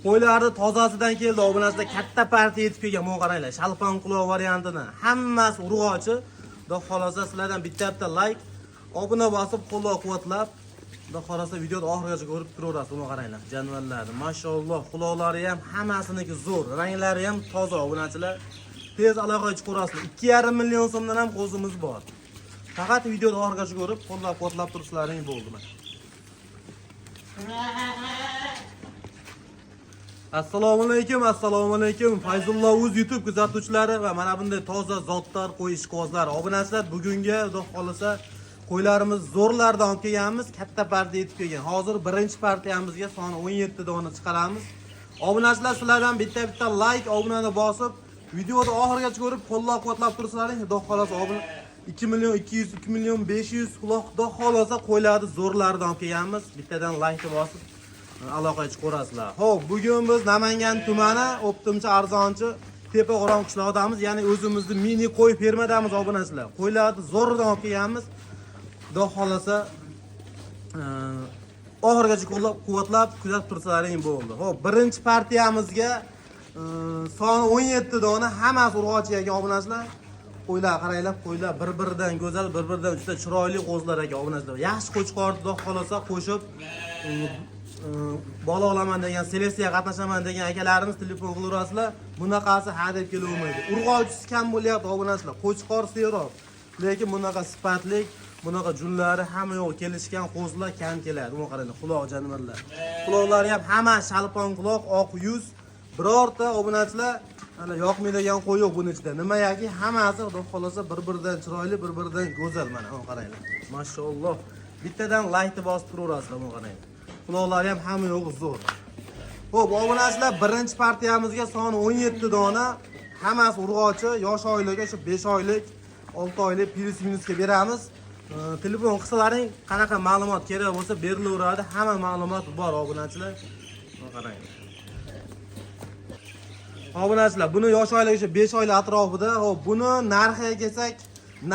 Qo'ylarni tozasidan keldi, obunachilar katta partiya yetib kelgan. Mana qaranglar, shalpon quloq variantini. Hammasi urg'ochi. Xudo xolosa sizlardan bitta like, obuna bosib, qo'llab-quvvatlab, xudo xolosa videoni oxirigacha ko'rib turaverasiz. Mana qaranglar, jadvallarni. Mashalloh, quloqlari ham hammasiniki zo'r, ranglari ham toza obunachilar. Tez aloqaga chiqarasizlar. 2,5 million so'mdan ham qo'zimiz bor. Faqat videoni oxirigacha ko'rib, qo'llab-quvvatlab turishlaring bo'ldi. Assalomu alaykum. Fayzullo Uz YouTube kuzatuvchilari va mana bunday toza zotlar, qo'y ishqibozlar, obunachilar, bugungi xudo xolasa qo'ylarimiz zo'rlardan olib kelganmiz, katta partiya yetib kelgan. Hozir birinchi partiyamizga soni 17 dona chiqaramiz. Obunachilar, sizlardan bitta like, obunani bosib, videoni oxirigacha ko'rib, qo'llab-quvvatlab tursalaring, xudo xolasa obuna 2 million 200, 2 million 500 xudo xolasa qo'ylarni zo'rlardan olib kelganmiz. Bittadan like bosib aloqaga chiqarasizlar. Xo'p, bugun biz Namangan tumani Optimchi arzonchi Tepa Qo'ron qishlog'idamiz, ya'ni o'zimizni mini qo'y fermadamiz obunachilar. Qo'ylarni zo'rdan olib kelganmiz. Xudo xolasa oxirigacha qo'llab-quvvatlab kuzatib tursalaring bo'ldi. Xo'p, birinchi partiyamizga soni 17 dona, hammasi urg'ochi ekan obunachilar. Qo'ylar qaranglar, qo'ylar bir-biridan go'zal, bir-biridan juda chiroyli qo'zlar ekan obunachilar. Yaxshi qo'chqorni xudo xolasa qo'shib bola olaman degan, seleksiyaga qatnashaman degan akalarimiz telefon qilaverasizlar. Bunaqasi ha deb kelavermaydi. Urg'ochisi kam bo'lyapti obunachilar. Qo'chqor seroq. Lekin bunaqa sifatli, bunaqa junlari hamma yo'q kelishgan qo'zlar kam keladi. Buni qaranglar, quloq jonivorlar. Quloqlari ham hamma shalpon quloq, oq yuz. Birorta obunachilar hali yoqmaydigan qo'y yo'q buning ichida. Nima yoki hammasi xudo xolasa bir-biridan chiroyli, bir-biridan go'zal. Mana buni qaranglar. Mashalloh. Bittadan like bosib turaverasizlar, buni qaranglar. Quloqlari ham hamma yo'q zo'r. Xo'p, obunachilar, birinchi partiyamizga soni 17 dona, hammasi urg'ochi, yosh oilaga shu 5 oylik, 6 oylik plus minusga beramiz. Telefon qilsalaring, qanaqa ma'lumot kerak bo'lsa berilaveradi. Hamma ma'lumot bor obunachilar. Mana qaranglar. Obunachilar, buni yosh oilaga 5 oylik atrofida. Xo'p, buni narxiga kelsak,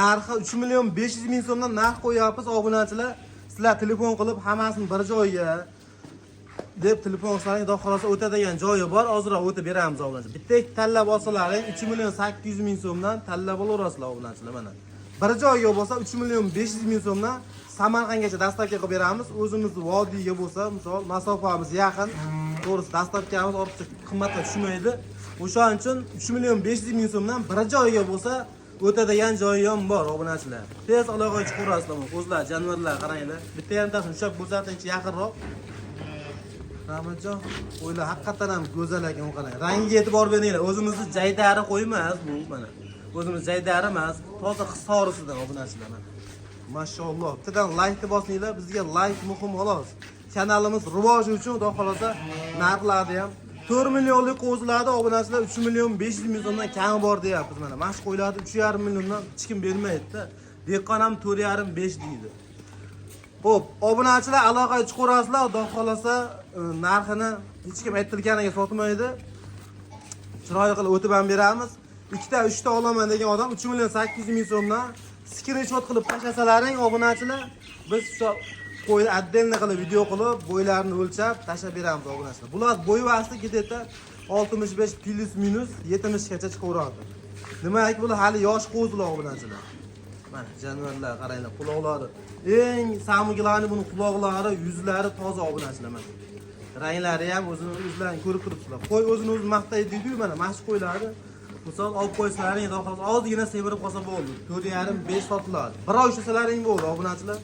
narxi 3 million 500 ming so'mdan narx qo'yapmiz obunachilar. Sizlar telefon qilib hammasini bir joyga deb telefon qilsalaring, xudo xolasa o'tadigan joyi bor, ozroq o'tib beramiz obunachilar. Bitta tanlab olsalaring 3 million 800 ming so'mdan tanlab olaverasizlar obunachilar mana. Bir joyga bo'lsa 3 million 500 ming so'mdan Samarqandgacha dastavka qilib beramiz. O'zimiz vodiyga bo'lsa, misol masofamiz yaqin, to'g'risi dastavkamiz ortiqcha qimmatga tushmaydi. O'shaning uchun 3 million 500 ming so'mdan bir joyga bo'lsa o'tadigan joyi ham bor obunachilar. Tez aloqaga chiqarasizlar. Qo'zlar, jonivorlar qaranglar. Bitta yarimtasini ushlab ko'rsatingchi yaqinroq. Rahmatjon, qo'ylar haqiqatan ham go'zal ekan, qarang. Rangiga e'tibor beringlar. O'zimizni jaydari qo'ymas bu mana. O'zimiz jaydari emas, toza historisidan obunachilar mana. Mashalloh. Bittadan like bosinglar, bizga like muhim xolos. Kanalimiz rivoji uchun xudo xolasa narxlarni ham 4 millionlik qo'zlarni obunachilar 3 million 500 ming so'mdan kam bor deyapmiz mana. Mash qo'ylarni 3,5 milliondan hech kim bermaydi-da. Dehqon ham 4,5 deydi. Xo'p, obunachilar aloqaga chiqarasizlar, xudo xolasa narxini hech kim aytilganiga sotmaydi. Chiroyli qilib o'tib ham beramiz. 2 ta 3 ta olaman degan odam 3 million 800 ming so'mdan screenshot qilib tashlasalaring obunachilar, biz shu qo'yni отдельно qilib video qilib, bo'ylarini o'lchab tashlab beramiz obunachilar. Bular bo'y vasti ketadi 65 plus minus 70 gacha chiqaveradi. Demak, bular hali yosh qo'zlar obunachilar. Mana jonivorlar qaranglar, quloqlari eng samiglarni, buni quloqlari, yuzlari toza obunachilar mana. Ranglari ham o'zlarini ko'rib turibsizlar. Qo'y o'zini o'zi maqtaydi-ku mana, mashq qo'ylari. Misol olib qo'ysalaring, ozgina semirib qolsa bo'ldi. 4,5 sotiladi. Bir oy ishlasalaring bo'ldi obunachilar.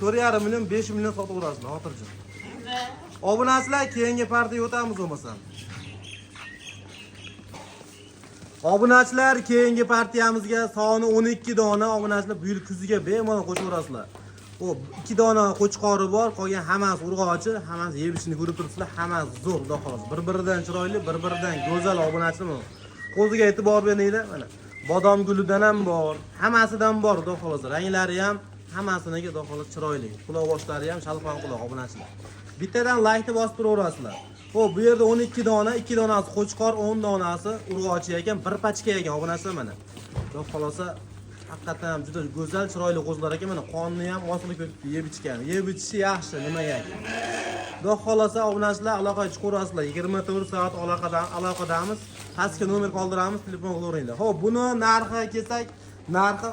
4,5 million 5 million sotaverasizlar, xotirjam. Obunachilar, keyingi partiyaga o'tamiz bo'lmasa. Obunachilar, keyingi partiyamizga soni 12 dona obunachilar bu yil kuziga bemalol qo'shaverasizlar. Xo'p, 2 dona qo'chqori bor, qolgan hammasi urg'ochi, hammasi yeb-ichishni ko'rib turibsizlar, hammasi zo'r, xudo xolos. Bir-biridan chiroyli, bir-biridan go'zal obunachilar. Qo'ziga e'tibor beringlar mana. Bodom gulidan ham bor, hammasidan bor, xudo xolos. Ranglari ham hammasiniga xudo xolos chiroyli. Quloq boshlari ham shalpon quloq obunachilar. Bittadan like bosib turaverasizlar. Xo'p, bu yerda 12 dona, 2 donasi qo'chqor, 10 donasi urg'ochi ekan, bir pachka ekan obunachilar mana. Xudo xolosa Haqiqatan ham juda go'zal, chiroyli qo'zilar ekan. Mana qonni ham osilib ketibdi, yeb ichgan. Yeb ichishi yaxshi, nimaga ekan. Xudo xolasa obunachilar aloqaga chiqarasizlar. 24 soat aloqadamiz. Pastga nomer qoldiramiz, telefon qilaveringlar. Xo'p, buni narxi kelsak, narxi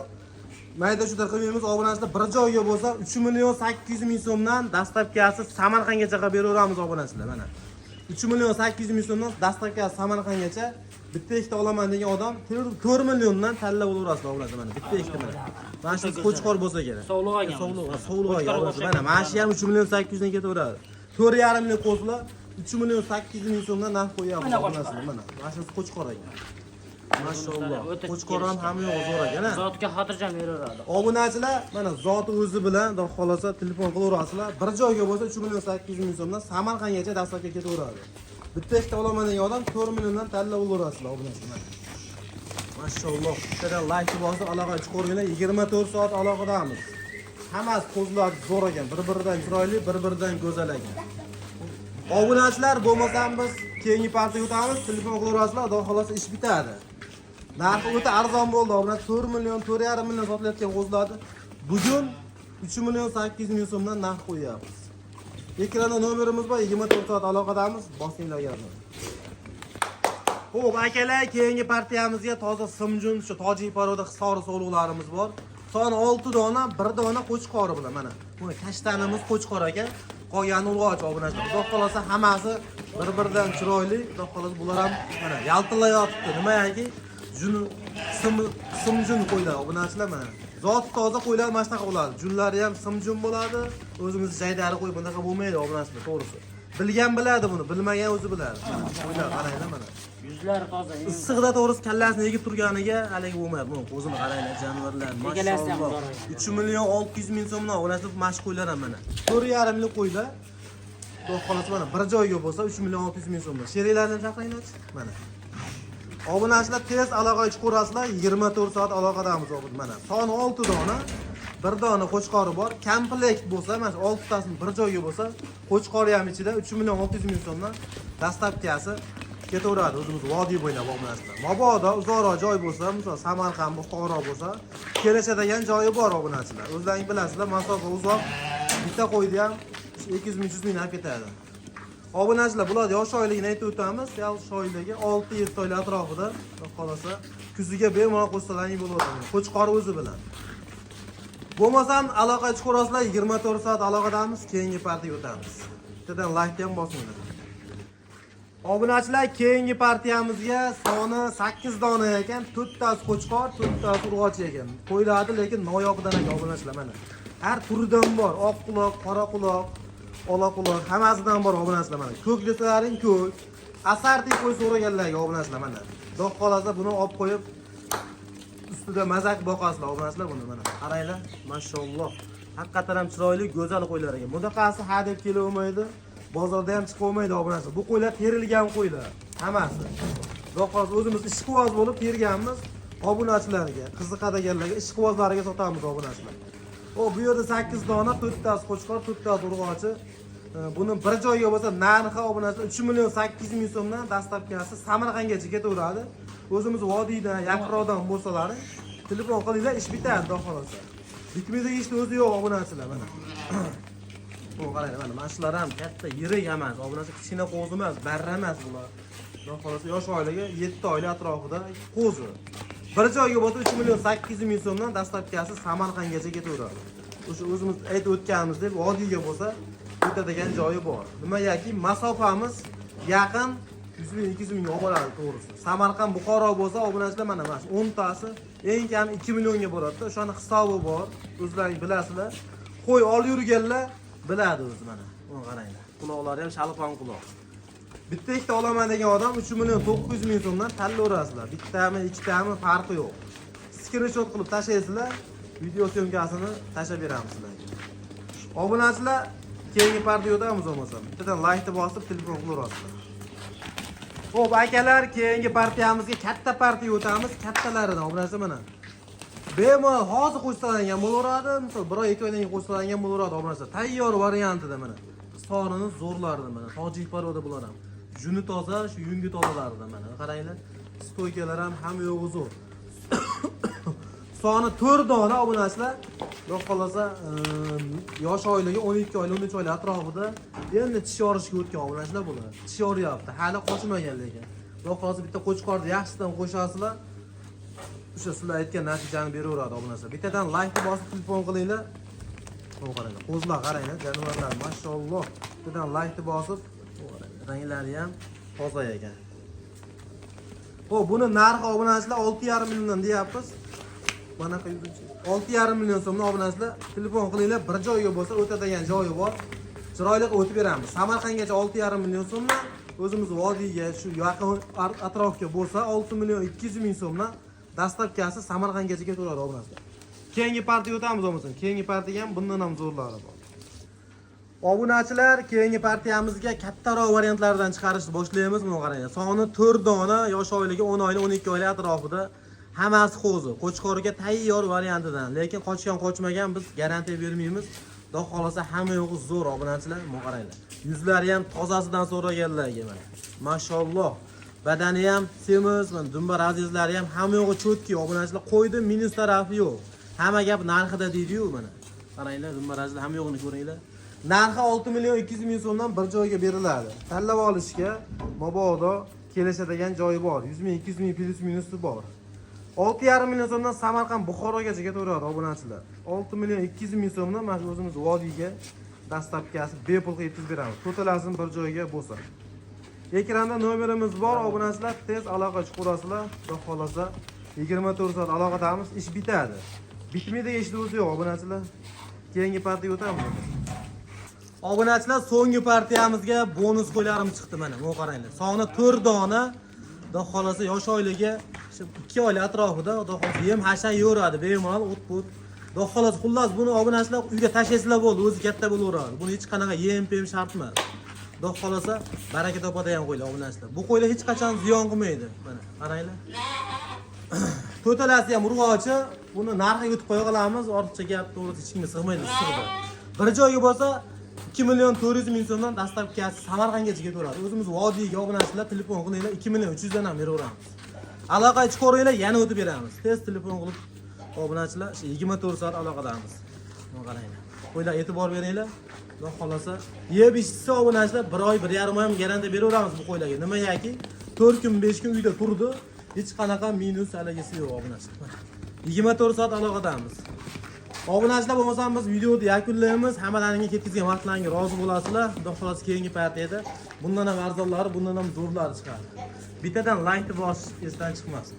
mayda shudar qilmaymiz. Obunachilar bir joyga bo'lsa 3.800.000 so'mdan dastlabkasi Samarqandgacha qilib beraveramiz obunachilar. Mana 3.800.000 so'mdan dastlabkasi Samarqandgacha bitta ikkita olaman degan odam 4 milliondan tanlab olaverasizlar obunachilar. Mana bitta ikkita mana. Mana shu qo'chqor bo'lsa kerak. Sovliq ekan. Sovliq. Mana shi ham 3.800.000 dan ketaveradi. 4,5 million qo'zlar 3.800.000 so'mdan narx qo'yapmiz obunachilar. Mana shu qo'chqor ekan. Mashalloh. Qo'chqor ham hamma yo'q zo'r ekan. Zotga xotirjam beraveradi. Obunachilar mana zoti o'zi bilan xudo xolasa telefon qilaverasizlar. Bir joyga bo'lsa 3.800.000 so'mdan Samarqandgacha dastlabga ketaveradi. Bitta ikkita olaman degan odam 4 milliondan tanlab olaverasizlar obunachilar. Mashalloh. Bittadan like bosib aloqaga chiqaringlar. 24 soat aloqadamiz. Hammasi qo'zlar zo'r ekan, bir-biridan chiroyli, bir-biridan go'zal ekan. Obunachilar bo'lmasam biz keyingi partiyaga o'tamiz, telefon qilaverasizlar, xudo xolasa ish bitadi. Narxi o'ta arzon bo'ldi, obunachi 4 million, 4,5 million sotilayotgan qo'zlarni bugun 3.800.000 so'mdan narx qo'yapmiz. Ekranda nomerimiz bor, 24 soat aloqadamiz, bosinglar yana. Xo'p, akalar, keyingi partiyamizga toza simjun, shu tojik paroda hisori sovliqlarimiz bor. Son 6 dona, 1 dona qo'chqori bilan mana. Buni kashtanimiz qo'chqor ekan. Qolgani urg'och obunachilar. Xudo xolasa hammasi bir-biridan chiroyli. Xudo xolasa bular ham mana yaltillayotibdi. Nimaiki, simjun qo'ylar obunachilar mana. Zot toza qo'ylar mana shunaqa bo'ladi. Junlari ham simjun bo'ladi. O'zimiz jaydari qo'y bunaqa bo'lmaydi obunachilar, to'g'risi. Bilgan biladi buni, bilmagan o'zi biladi. Qo'ylar qaranglar mana. Yuzlari toza. Issiqda to'g'risi kallasini egib turganiga haligi bo'lmaydi. Buni o'zini qaranglar, jonivorlar. Mashalloh. 3.600.000 so'mdan obunachilar mashq qo'ylar ham mana. 4,5 million qo'ylar. Xudo xolasa mana bir joyga bo'lsa 3.600.000 so'mdan. Sheriklarni chaqringlar. Mana. Obunachilar tez aloqaga chiqarasizlar, 24 soat aloqadamiz mana. Son 6 dona, 1 dona qo'chqori bor. Komplekt bo'lsa, mana 6 tasini bir joyga bo'lsa, qo'chqori ham ichida 3.600.000 so'mdan dastlabkasi ketaveradi. O'zimiz vodiy bo'ylab obunachilar. Mabodo uzoqroq joy bo'lsa, masalan, Samarqand, Buxoro bo'lsa, kelishadigan joyi bor obunachilar. O'zlaringiz bilasizlar, masofa uzoq. Bitta qo'ydi ham 200-300 ming olib ketadi. Obunachilar, bular yosh oyligini aytib o'tamiz. Yosh oyligi 6-7 oylik atrofida, xolasa kuziga bemalol qo'shsalaring bo'laveradi. Qo'chqor o'zi bilan. Bo'lmasam aloqaga chiqarasizlar, 24 soat aloqadamiz, keyingi partiyaga o'tamiz. Bittadan like ham bosinglar. Obunachilar, keyingi partiyamizga soni 8 dona ekan, 4 tasi qo'chqor, 4 tasi urg'och ekan. Qo'yiladi, lekin noyoqdan ekan obunachilar mana. Har turidan bor, oq quloq, qora quloq, ola quloq, hammasidan bor obunachilar mana. Ko'k desalaring ko'k. Asarti qo'y so'raganlarga obunachilar mana. Xudo xolasa buni olib qo'yib ustida mazak boqasizlar obunachilar buni mana. Qaranglar, mashalloh. Haqiqatan ham chiroyli, go'zal qo'ylar ekan. Bunaqasi ha deb kelavermaydi. Bozorda ham chiqib olmaydi obunachilar. Bu qo'ylar terilgan qo'ylar, hammasi. Xudo xolasa o'zimiz ishqiboz bo'lib terganmiz obunachilarga, qiziqadiganlarga, ishqibozlarga sotamiz obunachilar. Bu yerda 8 dona, 4 tasi qo'chqor, 4 tasi urg'ochi. Buni bir joyga bo'lsa narxi obunachilar 3.800.000 so'mdan dastlabkasi Samarqandgacha ketaveradi. O'zimiz vodiydan, yaqinroqdan bo'lsalar, telefon qilinglar, ish bitadi, xudo xolasa. Bitmaydi ishni o'zi yo'q obunachilar mana. Bu qaranglar, mana shular ham katta, yirik emas, obunachilar kichkina qo'zi emas, barra emas bular. Xudo xolasa yosh oyligi 7 oylik atrofida qo'zi. Bir joyga bo'lsa 3.800.000 so'mdan dastlabkasi Samarqandgacha ketaveradi. O'sha o'zimiz aytib o'tganimizdek, vodiyga bo'lsa o'tadigan joyi bor. Nimagaki masofamiz yaqin 100.000-200.000 ga boradi to'g'risi. Samarqand, Buxoro bo'lsa obunachilar mana 10 tasi eng kam 2 millionga boradi. O'shani hisobi bor. O'zlaringiz bilasizlar. Qo'y olib yurganlar biladi o'zi mana. Buni qaranglar. Quloqlari ham shalpon quloq. Bitta ikkita olaman degan odam 3.900.000 so'mdan tanlayverasizlar. Bittami, ikkitami farqi yo'q. Screenshot qilib tashlaysizlar, video syomkasini tashlab beramiz sizlarga. Obunachilar, keyingi partiyaga o'tamiz bo'lmasa. Bittadan like bosib telefon qilaverasizlar. Xo'p, akalar, keyingi partiyamizga katta partiyaga o'tamiz. Kattalaridan obunachilar mana. Bemalol hozir qo'shsalangan bo'laveradi, misol 1-2 oydan keyin qo'shsalangan bo'laveradi obunachilar. Tayyor variantida mana. Sorini zo'rlardi mana. Tojik paroda bular ham. Juni toza, shu yungi tozalaridan mana. Qaranglar, stoykalar ham hamma yo'g'i zo'r. soni 4 dona obunachilar. Xudo xolasa, yosh oyligi 12 oylik, 13 oylik atrofida endi tish yorishga o'tgan obunachilar bular. Tish yoryapti, hali qochmagan lekin. Xudo xolasa bitta qo'chqorni yaxshidan qo'shasizlar. O'sha sizlar aytgan natijani beraveradi obunachilar. Bittadan like bosib telefon qilinglar. Qaranglar, qo'zlar qaranglar, jonivorlar, mashalloh. Bittadan like bosib, ranglari ham toza ekan. Xo'p, buni narxi obunachilar 6,5 milliondan deyapmiz. Mana 6,5 million so'mdan obunachilar telefon qilinglar, bir joyga bo'lsa o'tadigan joyi bor. Chiroyli qilib o'tib beramiz. Samarqandgacha 6,5 million so'mdan, o'zimiz vodiyga, shu yaqin atrofga bo'lsa 6 million 200 ming so'mdan dastlabkasi Samarqandgacha ketaveradi obunachilar. Keyingi partiya o'tamiz bo'lmasin. Keyingi partiya ham bundan ham zo'rlari bor. Obunachilar, keyingi partiyamizga kattaroq variantlardan chiqarishni boshlaymiz. Buni qaranglar. Soni 4 dona, yosh oyligi 10 oylik, 12 oylik atrofida. Hammasi qo'zi. Qo'chqorga tayyor variantidan. Lekin qochmagan biz garantiya bermaymiz. Xudo xolasa hamma yo'g'i zo'r obunachilar. Buni qaranglar. Yuzlari ham tozasidan so'raganlarga mana. Mashalloh. Badani ham semiz, mana dumba razizlari ham hamma yo'g'i cho'tki obunachilar. Qo'ydi, minus tarafi yo'q. Hamma gap narxida deydi-yu mana. Qaranglar, dumba razizlar hamma yo'g'ini ko'ringlar. Narxi 6 million 200 ming so'mdan bir joyga beriladi. Tanlab olishga mabodo kelishadigan joyi bor. 100 ming, 200 ming plus minusi bor. 6,5 million so'mdan Samarqand Buxorogacha ketaveradi obunachilar. 6 million 200 ming so'mdan mana shu o'zimiz vodiyga dastlabkasi bepul qilib yetkazib beramiz. To'talasini bir joyga bo'lsa. Ekranda nomerimiz bor, obunachilar tez aloqa chiqarasizlar. Xudo xolasa 24 soat aloqadamiz, ish bitadi. Bitmaydigan ish o'zi yo'q obunachilar. Keyingi partiya o'tamiz. Obunachilar, so'nggi partiyamizga bonus qo'ylarim chiqdi mana. Bu qaranglar. Soni 4 dona. Xudo xolasa yosh oyligi 2 oylik atrofida, xudo xolasa yem hasha yo'radi, bemalol o't-o't. Xudo xolasa xullas buni obunachilar uyga tashlaysizlar bo'ldi, o'zi katta bo'laveradi. Buni hech qanaqa yem shart emas. Xudo xolasa baraka topadi ham qo'ylar obunachilar. Bu qo'ylar hech qachon ziyon qilmaydi. Mana qaranglar. To'talasi ham urg'ochi. Buni narxiga o'tib qo'ya qolamiz. Ortiqcha gap to'g'risi hech kimga sig'maydi sirda. Bir joyga bo'lsa 2 million 400 ming so'mdan dastlabkasi Samarqandgacha ketaveradi. O'zimiz vodiyga obunachilar telefon qilinglar, 2 million 300 dan ham beraveramiz. Aloqa chiqaringlar, yana o'tib beramiz. Tez telefon qilib obunachilar 24 soat aloqadamiz. Mana qaranglar. Qo'ylar e'tibor beringlar. Xudo xolasa yeb ichsa obunachilar 1 oy 1,5 oy ham garantiya beraveramiz bu qo'ylarga. Nima yoki 4 kun 5 kun uyda turdi, hech qanaqa minus halagisi yo'q obunachilar. 24 soat aloqadamiz. Obunachilar bo'lmasa biz videoni yakunlaymiz. Hammalaringga ketkizgan vaqtlaringga rozi bo'lasizlar. Xudo xolasa keyingi partiyada bundan ham arzonlari, bundan ham zo'rlari chiqadi. Bittadan like bosish esdan chiqmasin.